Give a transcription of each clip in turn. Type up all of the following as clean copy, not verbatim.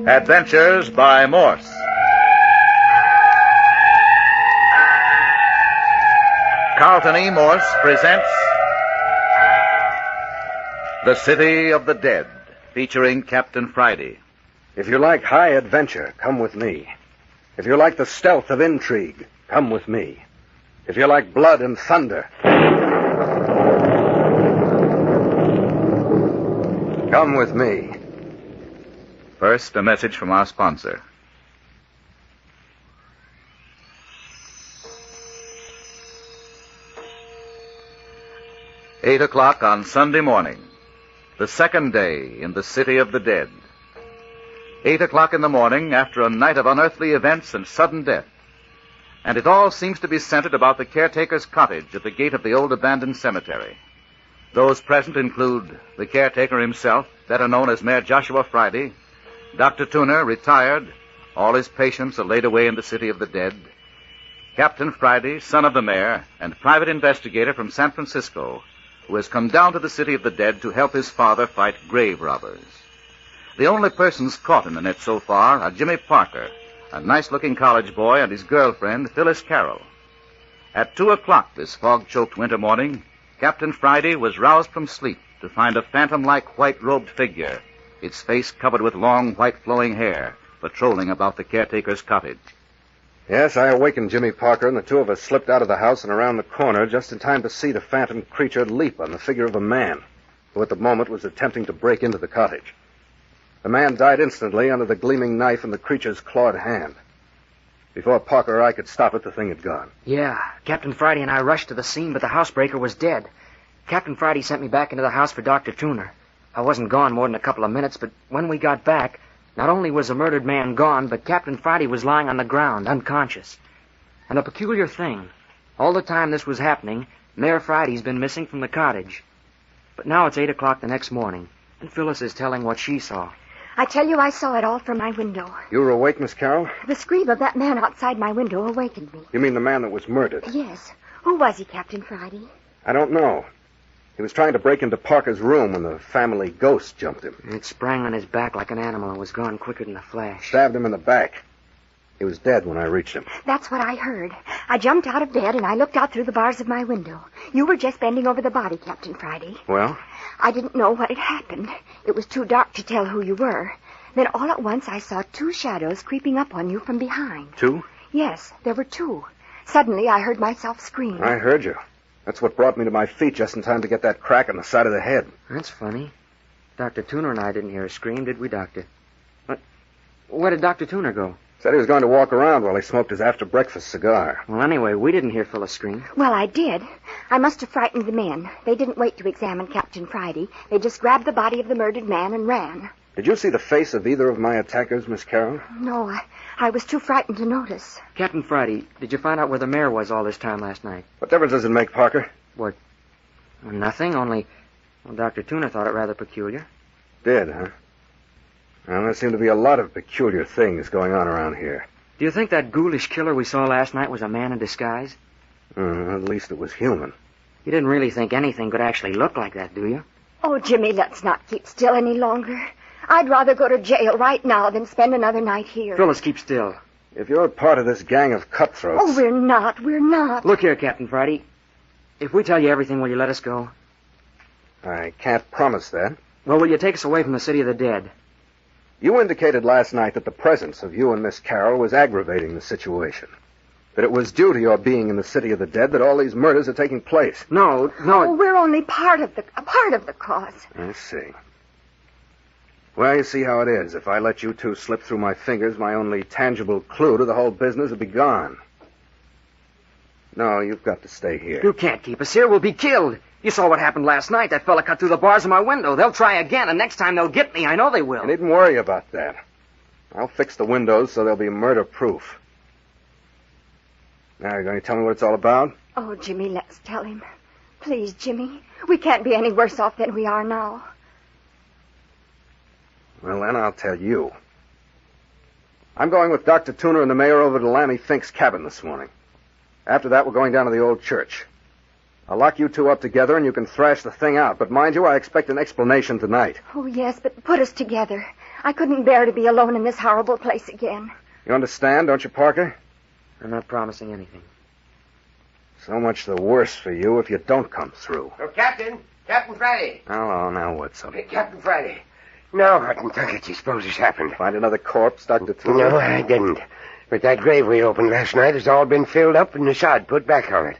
Adventures by Morse. Carlton E. Morse presents The City of the Dead, featuring Captain Friday. If you like high adventure, come with me. If you like the stealth of intrigue, come with me. If you like blood and thunder, come with me. First, a message from our sponsor. Eight o'clock on Sunday morning, the second day in the City of the Dead. 8 o'clock in the morning after a night of unearthly events and sudden death. And it all seems to be centered about the caretaker's cottage at the gate of the old abandoned cemetery. Those present include the caretaker himself, better known as Mayor Joshua Friday, Dr. Tuner, retired, all his patients are laid away in the City of the Dead, Captain Friday, son of the mayor, and private investigator from San Francisco, who has come down to the City of the Dead to help his father fight grave robbers. The only persons caught in the net so far are Jimmy Parker, a nice-looking college boy, and his girlfriend, Phyllis Carroll. At 2 o'clock this fog-choked winter morning, Captain Friday was roused from sleep to find a phantom-like white-robed figure, its face covered with long, white flowing hair, patrolling about the caretaker's cottage. Yes, I awakened Jimmy Parker, and the two of us slipped out of the house and around the corner just in time to see the phantom creature leap on the figure of a man, who at the moment was attempting to break into the cottage. The man died instantly under the gleaming knife in the creature's clawed hand. Before Parker or I could stop it, the thing had gone. Yeah, Captain Friday and I rushed to the scene, but the housebreaker was dead. Captain Friday sent me back into the house for Dr. Tuner. I wasn't gone more than a couple of minutes, but when we got back, not only was the murdered man gone, but Captain Friday was lying on the ground, unconscious. And a peculiar thing, all the time this was happening, Mayor Friday's been missing from the cottage. But now it's 8 o'clock the next morning, and Phyllis is telling what she saw. I tell you, I saw it all from my window. You were awake, Miss Carroll? The scream of that man outside my window awakened me. You mean the man that was murdered? Yes. Who was he, Captain Friday? I don't know. He was trying to break into Parker's room when the family ghost jumped him. It sprang on his back like an animal and was gone quicker than a flash. Stabbed him in the back. He was dead when I reached him. That's what I heard. I jumped out of bed and I looked out through the bars of my window. You were just bending over the body, Captain Friday. Well? I didn't know what had happened. It was too dark to tell who you were. Then all at once I saw two shadows creeping up on you from behind. Two? Yes, there were two. Suddenly I heard myself scream. I heard you. That's what brought me to my feet just in time to get that crack on the side of the head. That's funny. Dr. Tuner and I didn't hear a scream, did we, Doctor? Where did Dr. Tuner go? Said he was going to walk around while he smoked his after-breakfast cigar. Well, anyway, we didn't hear Phyllis scream. Well, I did. I must have frightened the men. They didn't wait to examine Captain Friday. They just grabbed the body of the murdered man and ran. Did you see the face of either of my attackers, Miss Carroll? No, I was too frightened to notice. Captain Friday, did you find out where the mayor was all this time last night? What difference does it make, Parker? What? Well, nothing, only... Well, Dr. Tuner thought it rather peculiar. Did, huh? Well, there seem to be a lot of peculiar things going on around here. Do you think that ghoulish killer we saw last night was a man in disguise? At least it was human. You didn't really think anything could actually look like that, do you? Oh, Jimmy, let's not keep still any longer. I'd rather go to jail right now than spend another night here. Phyllis, keep still. If you're part of this gang of cutthroats... Oh, we're not. Look here, Captain Friday. If we tell you everything, will you let us go? I can't promise that. Well, will you take us away from the City of the Dead? You indicated last night that the presence of you and Miss Carroll was aggravating the situation. That it was due to your being in the City of the Dead that all these murders are taking place. No. Oh, we're only a part of the cause. I see. Well, you see how it is. If I let you two slip through my fingers, my only tangible clue to the whole business would be gone. No, you've got to stay here. You can't keep us here. We'll be killed. You saw what happened last night. That fella cut through the bars of my window. They'll try again, and next time they'll get me. I know they will. You needn't worry about that. I'll fix the windows so they'll be murder-proof. Now, you're going to tell me what it's all about? Oh, Jimmy, let's tell him. Please, Jimmy. We can't be any worse off than we are now. Well, then I'll tell you. I'm going with Dr. Tuner and the mayor over to Lammy Fink's cabin this morning. After that, we're going down to the old church. I'll lock you two up together and you can thrash the thing out. But mind you, I expect an explanation tonight. Oh, yes, but put us together. I couldn't bear to be alone in this horrible place again. You understand, don't you, Parker? I'm not promising anything. So much the worse for you if you don't come through. Oh, Captain Friday. Oh, now what's up? Hey, Captain Friday. Now what in thunder do you suppose has happened? Find another corpse, Dr. Thuner? No, I didn't. But that grave we opened last night has all been filled up and the sod put back on it.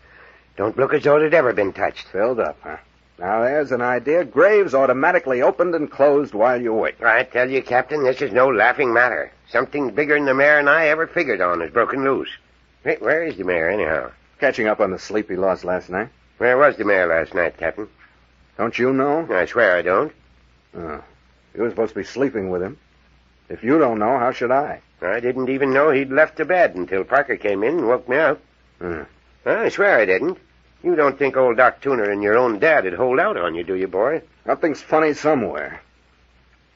Don't look as though it had ever been touched. Filled up, huh? Now, there's an idea. Graves automatically opened and closed while you wait. I tell you, Captain, this is no laughing matter. Something bigger than the mayor and I ever figured on has broken loose. Hey, where is the mayor, anyhow? Catching up on the sleep he lost last night. Where was the mayor last night, Captain? Don't you know? I swear I don't. Oh. You were supposed to be sleeping with him. If you don't know, how should I? I didn't even know he'd left the bed until Parker came in and woke me up. I swear I didn't. You don't think old Doc Tuner and your own dad would hold out on you, do you, boy? Something's funny somewhere.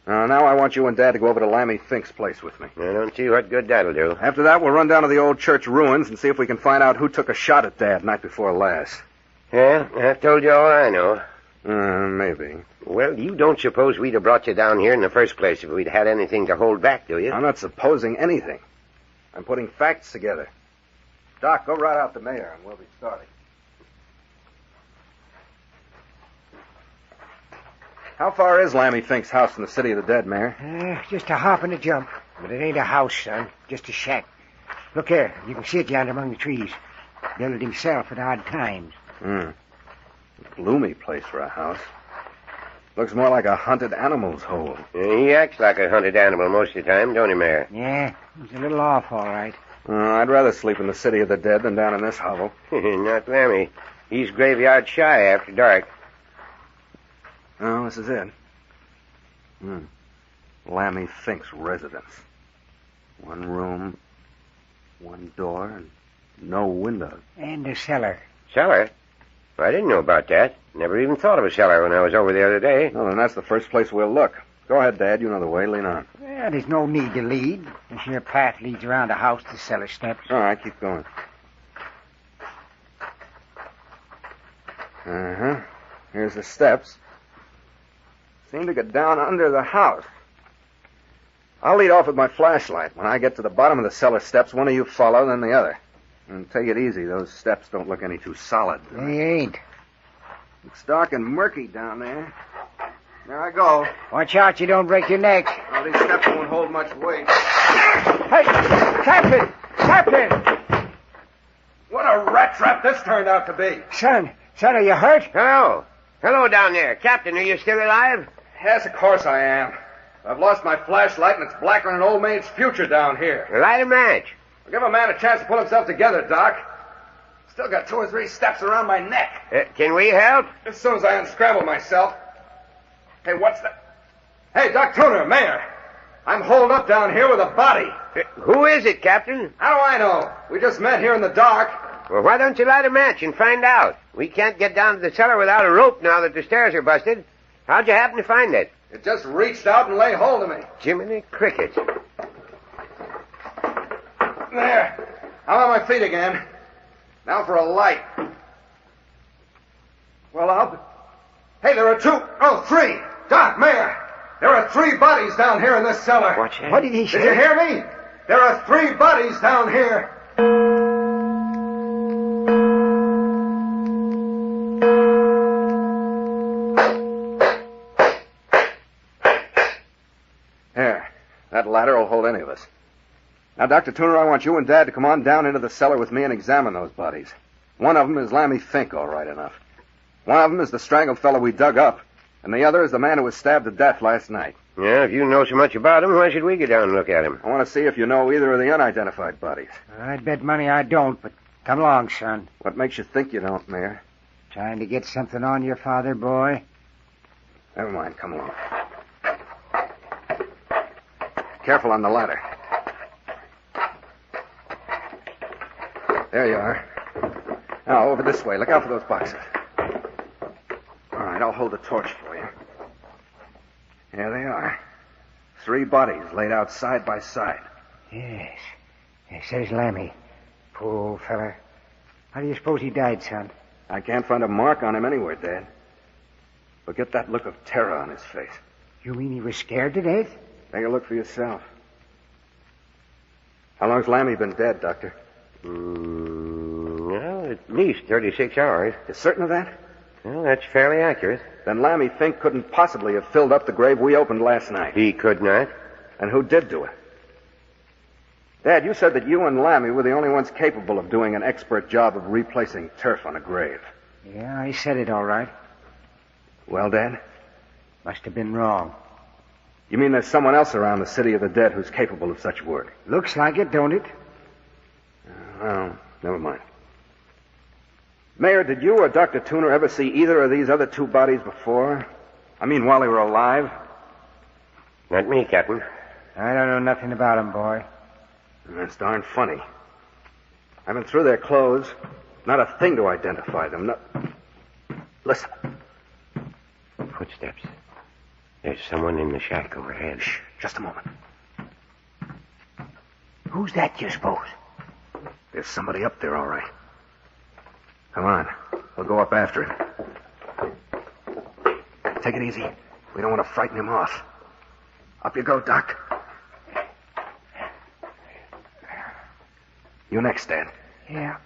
Now I want you and Dad to go over to Lammy Fink's place with me. I don't see what good that'll do. After that, we'll run down to the old church ruins and see if we can find out who took a shot at Dad night before last. Yeah, I've told you all I know. Maybe. Well, you don't suppose we'd have brought you down here in the first place if we'd had anything to hold back, do you? I'm not supposing anything. I'm putting facts together. Doc, go right out the mayor and we'll be starting. How far is Lammy Fink's house from the city of the dead, Mayor? Just a hop and a jump. But it ain't a house, son. Just a shack. Look here. You can see it yonder among the trees. Built it himself at odd times. Gloomy place for a house. Looks more like a hunted animal's hole. He acts like a hunted animal most of the time, don't he, Mayor? Yeah, he's a little off, all right. I'd rather sleep in the city of the dead than down in this hovel. Not Lammy. He's graveyard shy after dark. Oh, this is it. Lammy Fink's residence. One room, one door, and no windows. And a cellar. Cellar? I didn't know about that. Never even thought of a cellar when I was over the other day. Well, then that's the first place we'll look. Go ahead, Dad. You know the way. Lean on. Well, there's no need to lead. This here path leads around the house to cellar steps. All right, keep going. Here's the steps. Seem to get down under the house. I'll lead off with my flashlight. When I get to the bottom of the cellar steps, one of you follow, then the other. And take it easy. Those steps don't look any too solid. They ain't. It's dark and murky down there. There I go. Watch out you don't break your neck. Oh, these steps won't hold much weight. Hey, Captain! Captain! What a rat trap this turned out to be. Son, are you hurt? Hello down there. Captain, are you still alive? Yes, of course I am. I've lost my flashlight, and it's blacker than an old maid's future down here. Light a match. I'll give a man a chance to pull himself together, Doc. Still got 2 or 3 steps around my neck. Can we help? As soon as I unscramble myself. Hey, what's that? Hey, Doc Tuner, Mayor. I'm holed up down here with a body. Who is it, Captain? How do I know? We just met here in the dark. Well, why don't you light a match and find out? We can't get down to the cellar without a rope now that the stairs are busted. How'd you happen to find it? It just reached out and laid hold of me. Jiminy crickets. There. I'm on my feet again. Now for a light. Well, Hey, there are 3. Doc, Mayor. There are 3 bodies down here in this cellar. Watch it. What did he say? Did you hear me? There are 3 bodies down here. There. That ladder will hold any of us. Now, Dr. Tuner, I want you and Dad to come on down into the cellar with me and examine those bodies. One of them is Lammy Fink, all right enough. One of them is the strangled fellow we dug up, and the other is the man who was stabbed to death last night. Yeah, if you know so much about him, why should we get down and look at him? I want to see if you know either of the unidentified bodies. I'd bet money I don't, but come along, son. What makes you think you don't, Mayor? Trying to get something on your father, boy? Never mind, come along. Careful on the ladder. There you are. Now, over this way. Look out for those boxes. All right, I'll hold the torch for you. Here they are. 3 bodies laid out side by side. Yes. It says Lammy. Poor old feller. How do you suppose he died, son? I can't find a mark on him anywhere, Dad. Forget that look of terror on his face. You mean he was scared to death? Take a look for yourself. How long's Lammy been dead, Doctor? Well, at least 36 hours. You certain of that? Well, that's fairly accurate. Then Lammy Fink couldn't possibly have filled up the grave we opened last night. He could not. And who did do it? Dad, you said that you and Lammy were the only ones capable of doing an expert job of replacing turf on a grave. Yeah, I said it all right. Well, Dad? Must have been wrong. You mean there's someone else around the city of the dead who's capable of such work? Looks like it, don't it? Well, never mind. Mayor, did you or Dr. Tuner ever see either of these other two bodies before? I mean, while they were alive? Not me, Captain. I don't know nothing about him, boy. That's darn funny. I've been through their clothes. Not a thing to identify them. Listen. Footsteps. There's someone in the shack overhead. Shh, just a moment. Who's that, you suppose? There's somebody up there, all right. Come on. We'll go up after him. Take it easy. We don't want to frighten him off. Up you go, Doc. You next, Dad. Yeah.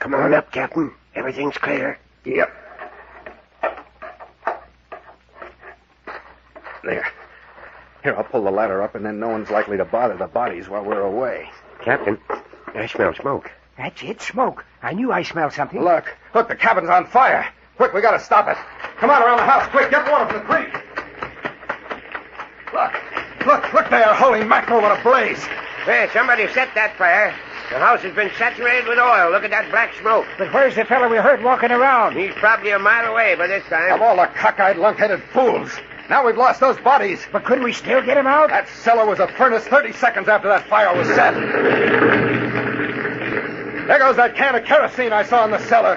Come on up, Captain. Everything's clear. Yep. There. Here, I'll pull the ladder up, and then no one's likely to bother the bodies while we're away. Captain, I smell smoke. That's it, smoke. I knew I smelled something. Look, the cabin's on fire. Quick, we gotta stop it. Come on around the house, quick, get water from the creek. Look there, holy mackerel, what a blaze. Hey, somebody set that fire. The house has been saturated with oil. Look at that black smoke. But where's the fellow we heard walking around? He's probably a mile away by this time. Of all the cockeyed, lunk-headed fools. Now we've lost those bodies. But couldn't we still get him out? That cellar was a furnace 30 seconds after that fire was set. There goes that can of kerosene I saw in the cellar.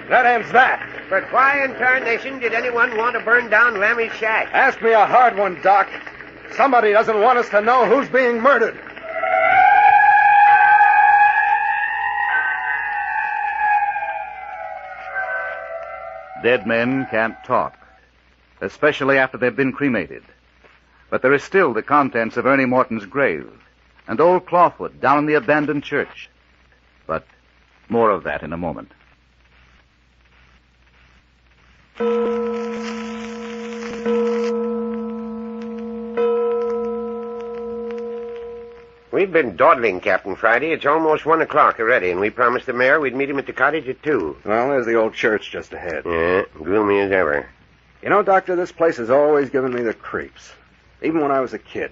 That ends that. But why in tarnation did anyone want to burn down Lammy's shack? Ask me a hard one, Doc. Somebody doesn't want us to know who's being murdered. Dead men can't talk, especially after they've been cremated. But there is still the contents of Ernie Morton's grave and old clothwood down in the abandoned church. But more of that in a moment. We've been dawdling, Captain Friday. It's almost 1 o'clock already, and we promised the mayor we'd meet him at the cottage at 2. Well, there's the old church just ahead. Yeah, gloomy as ever. You know, Doctor, this place has always given me the creeps. Even when I was a kid.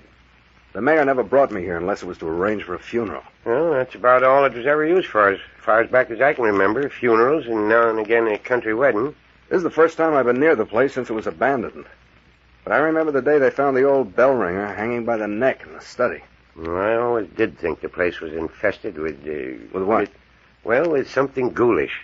The mayor never brought me here unless it was to arrange for a funeral. Well, that's about all it was ever used for, as far as back as I can remember. Funerals and now and again a country wedding. This is the first time I've been near the place since it was abandoned. But I remember the day they found the old bell ringer hanging by the neck in the study. Well, I always did think the place was infested with... With what? With something ghoulish.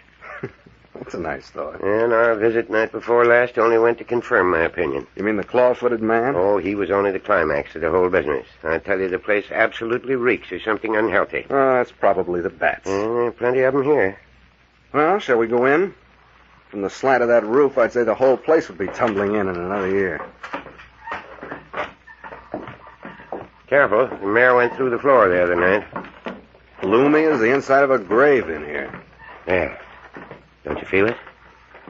That's a nice thought. And our visit night before last only went to confirm my opinion. You mean the claw-footed man? Oh, he was only the climax of the whole business. I tell you, the place absolutely reeks of something unhealthy. Oh, that's probably the bats. Plenty of them here. Well, shall we go in? From the slant of that roof, I'd say the whole place would be tumbling in another year. Careful. The mayor went through the floor the other night. Gloomy as the inside of a grave in here. There. Don't you feel it?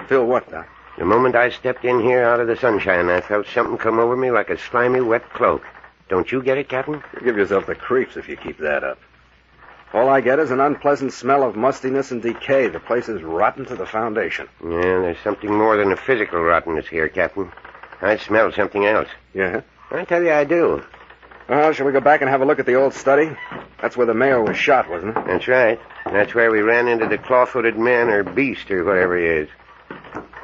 Feel what, Doc? The moment I stepped in here out of the sunshine, I felt something come over me like a slimy, wet cloak. Don't you get it, Captain? You give yourself the creeps if you keep that up. All I get is an unpleasant smell of mustiness and decay. The place is rotten to the foundation. Yeah, there's something more than a physical rottenness here, Captain. I smell something else. Yeah? I tell you, I do. Well, shall we go back and have a look at the old study? That's where the mayor was shot, wasn't it? That's right. That's where we ran into the claw-footed man or beast or whatever he is.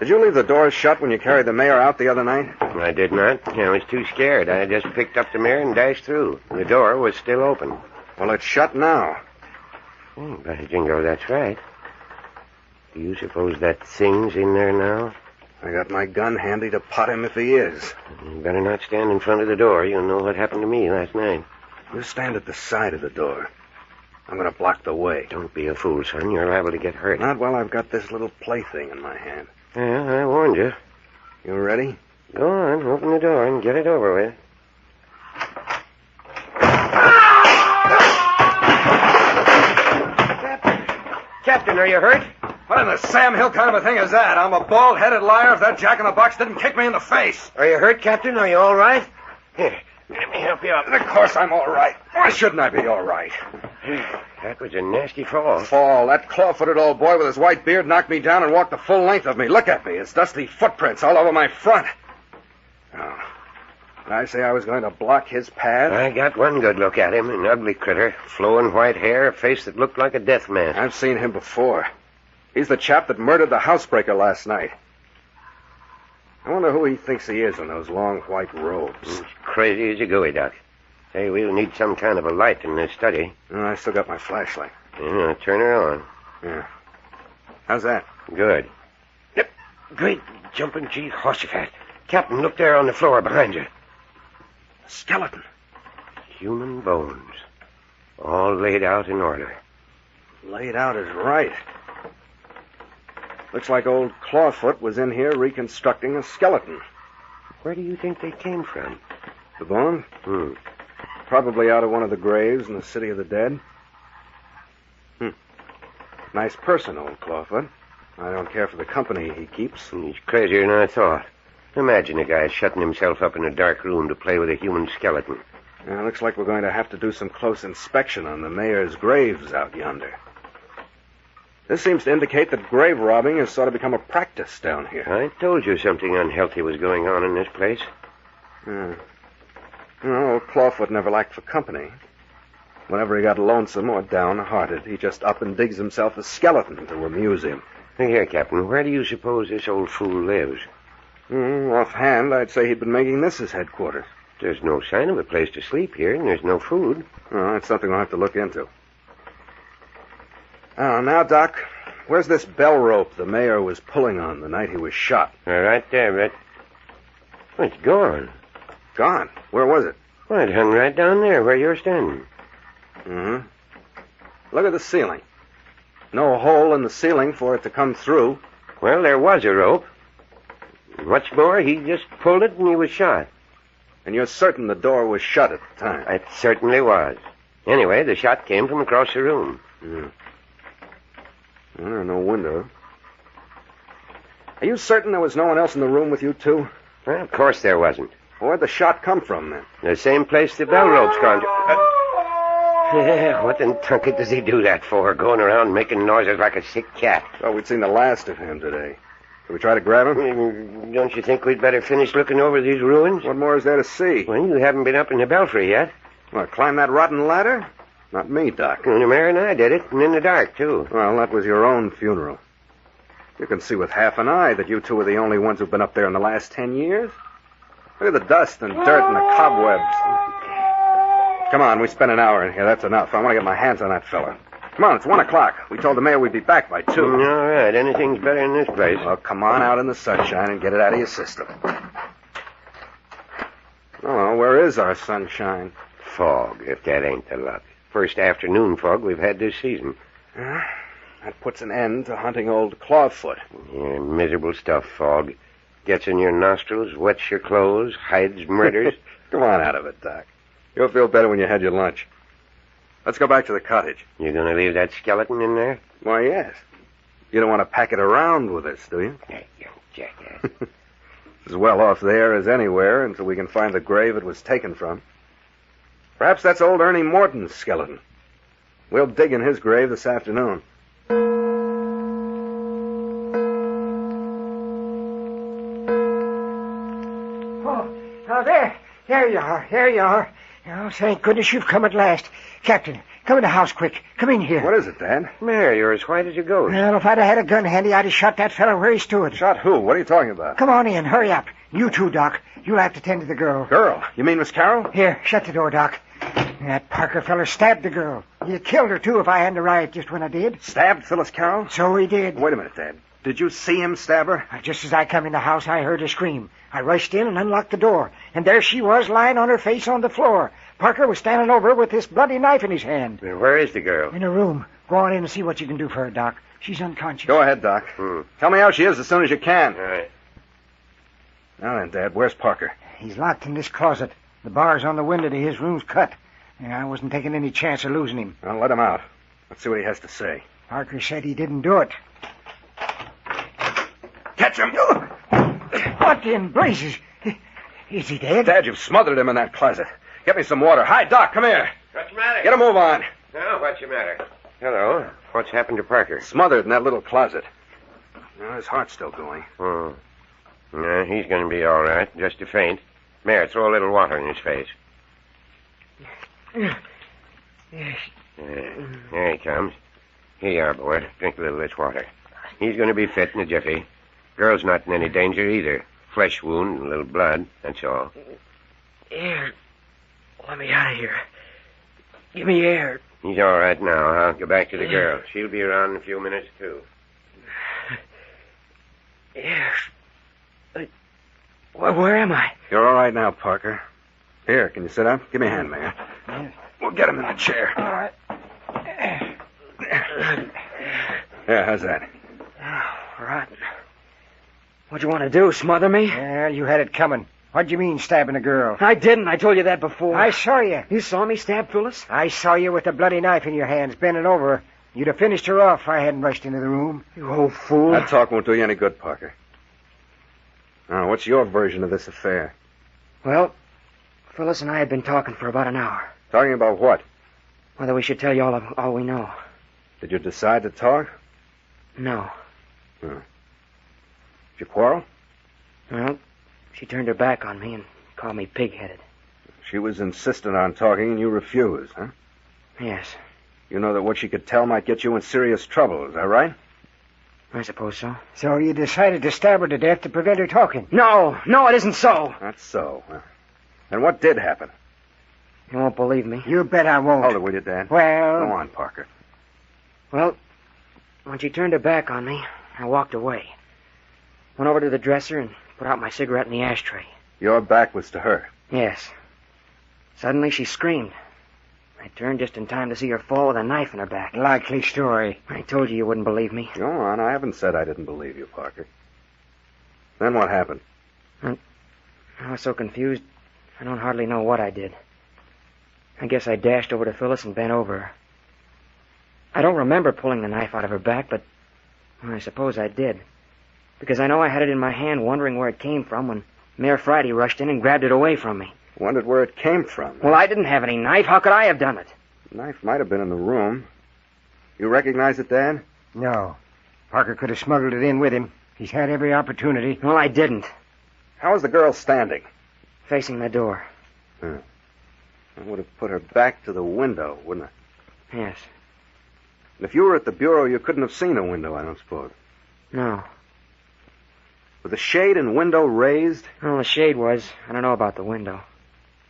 Did you leave the doors shut when you carried the mayor out the other night? I did not. I was too scared. I just picked up the mayor and dashed through. The door was still open. Well, it's shut now. By jingo, that's right. Do you suppose that thing's in there now? I got my gun handy to pot him if he is. You better not stand in front of the door. You'll know what happened to me last night. You stand at the side of the door. I'm going to block the way. Don't be a fool, son. You're liable to get hurt. Not while I've got this little plaything in my hand. Yeah, I warned you. You ready? Go on, open the door and get it over with. Captain, are you hurt? What in the Sam Hill kind of a thing is that? I'm a bald-headed liar if that jack-in-the-box didn't kick me in the face. Are you hurt, Captain? Are you all right? Here, let me help you up. Of course I'm all right. Why shouldn't I be all right? That was a nasty fall. That claw-footed old boy with his white beard knocked me down and walked the full length of me. Look at me. It's dusty footprints all over my front. Oh. Did I say I was going to block his path? I got one good look at him, an ugly critter. Flowing white hair, a face that looked like a death mask. I've seen him before. He's the chap that murdered the housebreaker last night. I wonder who he thinks he is in those long white robes. He's crazy as a gooey duck. Hey, we'll need some kind of a light in this study. I still got my flashlight. Yeah, turn her on. Yeah. How's that? Good. Yep. Great jumping gee horsefat. Captain, look there on the floor behind you. A skeleton. Human bones. All laid out in order. Laid out is right. Looks like old Clawfoot was in here reconstructing a skeleton. Where do you think they came from? The bones? Probably out of one of the graves in the City of the Dead. Nice person, old Clawfoot. I don't care for the company he keeps. He's crazier than I thought. Imagine a guy shutting himself up in a dark room to play with a human skeleton. Looks like we're going to have to do some close inspection on the mayor's graves out yonder. This seems to indicate that grave robbing has sort of become a practice down here. I told you something unhealthy was going on in this place. Old Clawfoot never lacked for company. Whenever he got lonesome or downhearted, he just up and digs himself a skeleton to amuse him. Here, Captain, where do you suppose this old fool lives? Offhand, I'd say he'd been making this his headquarters. There's no sign of a place to sleep here, and there's no food. That's something we'll have to look into. Now, Doc, where's this bell rope the mayor was pulling on the night he was shot? Right there, Brett. Oh, it's gone. Gone? Where was it? Well, it hung right down there where you're standing. Look at the ceiling. No hole in the ceiling for it to come through. Well, there was a rope. What's more, he just pulled it and he was shot. And you're certain the door was shut at the time? It certainly was. Anyway, the shot came from across the room. Well, there are no windows. Are you certain there was no one else in the room with you, too? Well, of course there wasn't. Where'd the shot come from, then? The same place the bell rope's gone to. What in tunket does he do that for? Going around making noises like a sick cat. Well, we'd seen the last of him today. Should we try to grab him? Don't you think we'd better finish looking over these ruins? What more is there to see? Well, you haven't been up in the belfry yet. What, climb that rotten ladder? Not me, Doc. Well, the mayor and I did it, and in the dark, too. Well, that was your own funeral. You can see with half an eye that you two are the only ones who've been up there in the last 10 years. Look at the dust and dirt and the cobwebs. Come on, we spent an hour in here. That's enough. I want to get my hands on that fella. Come on, it's 1 o'clock. We told the mayor we'd be back by 2. All right, anything's better in this place. Well, come on out in the sunshine and get it out of your system. Oh, where is our sunshine? Fog, if that ain't the luck. First afternoon fog we've had this season. That puts an end to hunting old Clawfoot. Yeah, miserable stuff, fog. Gets in your nostrils, wets your clothes, hides murders. Come on out of it, Doc. You'll feel better when you had your lunch. Let's go back to the cottage. You gonna leave that skeleton in there? Why, yes. You don't want to pack it around with us, do you? Hey, you jackass. It's as well off there as anywhere until we can find the grave it was taken from. Perhaps that's old Ernie Morton's skeleton. We'll dig in his grave this afternoon. Oh, there you are. There you are. Oh, thank goodness you've come at last. Captain, come in the house quick. Come in here. What is it, Dad? Mayor, you're as white as a ghost. Well, if I'd have had a gun handy, I'd have shot that fellow where he stood. Shot who? What are you talking about? Come on in. Hurry up. You too, Doc. You'll have to tend to the girl. Girl? You mean Miss Carroll? Here, shut the door, Doc. That Parker feller stabbed the girl. He killed her, too, if I hadn't arrived just when I did. Stabbed Phyllis Carroll? So he did. Wait a minute, Dad. Did you see him stab her? Just as I come in the house, I heard her scream. I rushed in and unlocked the door. And there she was, lying on her face on the floor. Parker was standing over her with this bloody knife in his hand. Where is the girl? In her room. Go on in and see what you can do for her, Doc. She's unconscious. Go ahead, Doc. Tell me how she is as soon as you can. All right. Now then, Dad, where's Parker? He's locked in this closet. The bars on the window to his room's cut. And I wasn't taking any chance of losing him. Well, let him out. Let's see what he has to say. Parker said he didn't do it. Catch him! What in blazes? Is he dead? Dad, you've smothered him in that closet. Get me some water. Hi, Doc, come here. What's the matter? Get a move on. Oh, what's the matter? Hello. What's happened to Parker? Smothered in that little closet. Well, his heart's still going. Yeah, he's going to be all right. Just a faint. Mayor, throw a little water in his face. There he comes. Here you are, boy. Drink a little of this water. He's going to be fit in a jiffy. Girl's not in any danger either. Flesh wound and a little blood, that's all. Air. Let me out of here. Give me air. He's all right now. I'll go back to the girl. She'll be around in a few minutes, too. Air. Where am I? You're all right now, Parker. Here, can you sit up? Give me a hand, Mayor. We'll get him in the chair. All right. Yeah, how's that? Oh, rotten. What'd you want to do, smother me? Well, you had it coming. What'd you mean, stabbing a girl? I didn't. I told you that before. I saw you. You saw me stab Phyllis? I saw you with the bloody knife in your hands, bending over her. You'd have finished her off if I hadn't rushed into the room. You old fool. That talk won't do you any good, Parker. Now, what's your version of this affair? Well, Phyllis and I had been talking for about an hour. Talking about what? Whether we should tell you all we know. Did you decide to talk? No. Did you quarrel? Well, she turned her back on me and called me pig-headed. She was insistent on talking and you refused, huh? Yes, You know that what she could tell might get you in serious trouble, is that right? I suppose so. So you decided to stab her to death to prevent her talking? No, it isn't so. That's so. And what did happen? You won't believe me. You bet I won't. Hold it, will you, Dad? Well... Go on, Parker. Well, when she turned her back on me, I walked away. Went over to the dresser and put out my cigarette in the ashtray. Your back was to her. Yes. Suddenly she screamed. I turned just in time to see her fall with a knife in her back. Likely story. I told you wouldn't believe me. Go on. I haven't said I didn't believe you, Parker. Then what happened? I was so confused, I don't hardly know what I did. I guess I dashed over to Phyllis and bent over her. I don't remember pulling the knife out of her back, but I suppose I did. Because I know I had it in my hand wondering where it came from when Mayor Friday rushed in and grabbed it away from me. Wondered where it came from. Well, I didn't have any knife. How could I have done it? The knife might have been in the room. You recognize it, Dad? No. Parker could have smuggled it in with him. He's had every opportunity. Well, I didn't. How was the girl standing? Facing the door. I would have put her back to the window, wouldn't I? Yes. And if you were at the bureau, you couldn't have seen a window, I don't suppose. No. With the shade and window raised? Well, the shade was. I don't know about the window.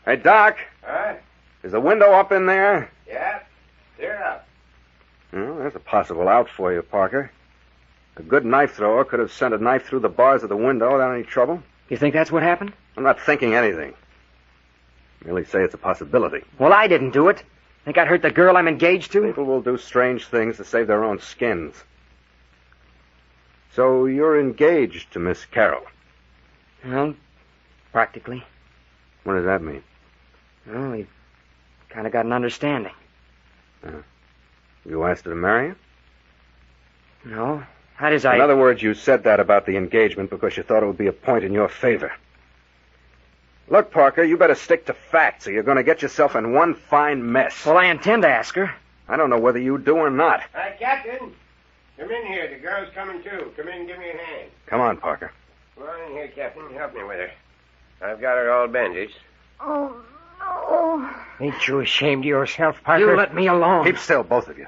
Hey, Doc. Huh? Is the window up in there? Yeah. Clear up. Well, there's a possible out for you, Parker. A good knife thrower could have sent a knife through the bars of the window without any trouble. You think that's what happened? I'm not thinking anything. Merely say it's a possibility. Well, I didn't do it. Think I'd hurt the girl I'm engaged to? People will do strange things to save their own skins. So you're engaged to Miss Carroll? Well, practically. What does that mean? Well, we've kind of got an understanding. You asked her to marry you? No. That is, In other words, you said that about the engagement because you thought it would be a point in your favor. Look, Parker, you better stick to facts or you're going to get yourself in one fine mess. Well, I intend to ask her. I don't know whether you do or not. Hi, Captain. Come in here. The girl's coming, too. Come in and give me a hand. Come on, Parker. Come on in here, Captain. Help me with her. I've got her all bandaged. Oh, no. Ain't you ashamed of yourself, Parker? You let me alone. Keep still, both of you.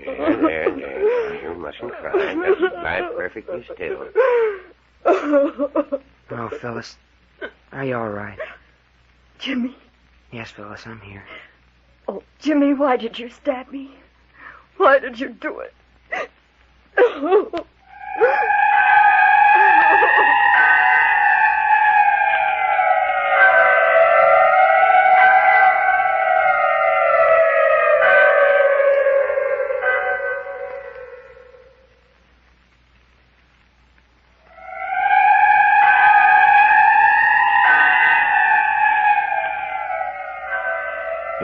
There. You mustn't cry. Just lie perfectly still. Oh, Phyllis. Are you all right? Jimmy. Yes, Phyllis, I'm here. Oh, Jimmy, why did you stab me? Why did you do it?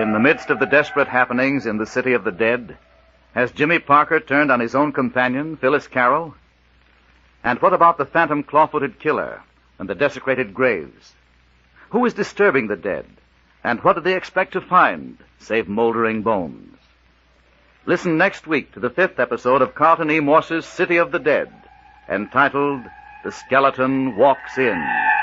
In the midst of the desperate happenings in the city of the dead, has Jimmy Parker turned on his own companion, Phyllis Carroll? And what about the phantom claw-footed killer and the desecrated graves? Who is disturbing the dead, and what do they expect to find, save moldering bones? Listen next week to the 5th episode of Carlton E. Morse's City of the Dead, entitled The Skeleton Walks In.